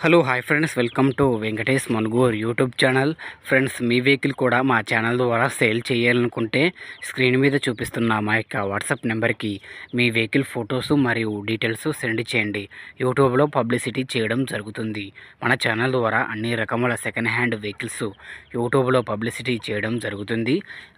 Hello hi friends, welcome to Venkatesh Manugur YouTube channel. Friends, me vehicle కూడా మా channel ద్వారా sale చేయాలనుకుంటే స్క్రీన్ మీద చూపిస్తున్న మా యొక్క వాట్సాప్ నెంబర్కి మీ వెహికల్ ఫొటోస్ మరియు డీటెయిల్స్ సెండ్ చేయండి. యూట్యూబ్లో పబ్లిసిటీ చేయడం జరుగుతుంది. మన ఛానల్ ద్వారా అన్ని రకముల సెకండ్ హ్యాండ్ వెహికల్స్ యూట్యూబ్లో పబ్లిసిటీ చేయడం జరుగుతుంది.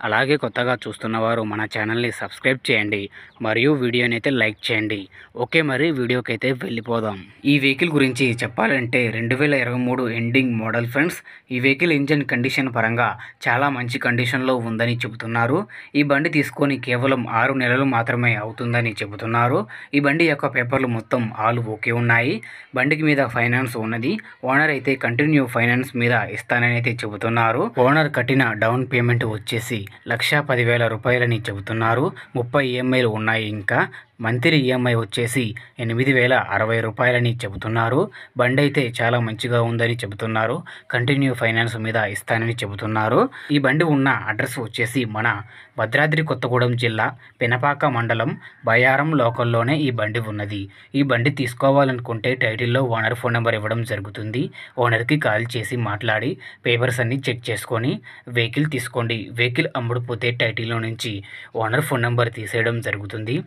అలాగే కొత్తగా చూస్తున్నవారు మన ఛానల్ని సబ్స్క్రైబ్ చేయండి మరియు వీడియోని అయితే లైక్ చేయండి. ఓకే, మరి వీడియోకి అయితే వెళ్ళిపోదాం. ఈ వెహికల్ గురించి చెప్పాలంటే 2023 ఎండింగ్ మోడల్ ఫ్రెండ్స్. ఈ వెహికల్ ఇంజన్ కండిషన్ పరంగా చాలా మంచి కండిషన్లో ఉందని చెబుతున్నారు. ఈ బండి తీసుకొని కేవలం 6 నెలలు మాత్రమే అవుతుందని చెబుతున్నారు. ఈ బండి యొక్క పేపర్లు మొత్తం ఆల్ ఓకే ఉన్నాయి. బండికి మీద ఫైనాన్స్ ఉన్నది. ఓనర్ అయితే కంటిన్యూ ఫైనాన్స్ మీద ఇస్తానని అయితే చెబుతున్నారు. ఓనర్ కట్టిన డౌన్ పేమెంట్ వచ్చేసి 1,10,000 రూపాయలని చెబుతున్నారు. 30 ఈఎంఐలు ఉన్నాయి. ఇంకా మంత్లీ ఈఎంఐ వచ్చేసి 8,060 రూపాయలని చెబుతున్నారు. బండి అయితే చాలా మంచిగా ఉందని చెబుతున్నారు. కంటిన్యూ ఫైనాన్స్ మీద ఇస్తానని చెబుతున్నారు. ఈ బండి ఉన్న అడ్రస్ వచ్చేసి మన భద్రాద్రి కొత్తగూడెం జిల్లా పెనపాక మండలం బయారం లోకల్లోనే ఈ బండి ఉన్నది. ఈ బండి తీసుకోవాలనుకుంటే టైటిల్లో ఓనర్ ఫోన్ నెంబర్ ఇవ్వడం జరుగుతుంది. ఓనర్కి కాల్ చేసి మాట్లాడి పేపర్స్ అన్ని చెక్ చేసుకొని వెహికల్ తీసుకోండి. వెహికల్ అమ్ముడుపోతే టైటిల్లో నుంచి ఓనర్ ఫోన్ నెంబర్ తీసేయడం జరుగుతుంది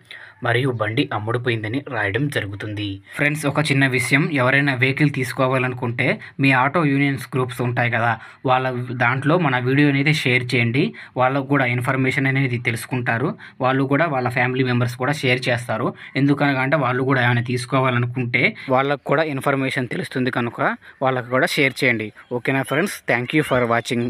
మరియు బండి అమ్ముడుపోయిందని రాయడం జరుగుతుంది. ఫ్రెండ్స్, ఒక చిన్న విషయం, ఎవరైనా వెహికల్ తీసుకోవాలనుకుంటే మీ ఆటో యూనియన్స్ గ్రూప్స్ ఉంటాయి కదా, వాళ్ళ దాంట్లో మన వీడియోని అయితే షేర్ చేయండి. వాళ్ళకు కూడా ఇన్ఫర్మేషన్ అనేది తెలుసుకుంటారు. వాళ్ళు కూడా వాళ్ళ ఫ్యామిలీ మెంబర్స్ కూడా షేర్ చేస్తారు. ఎందుకనగా వాళ్ళు కూడా ఏమైనా తీసుకోవాలనుకుంటే వాళ్ళకు కూడా ఇన్ఫర్మేషన్ తెలుస్తుంది కనుక వాళ్ళకు కూడా షేర్ చేయండి. ఓకేనా friends, thank you for watching.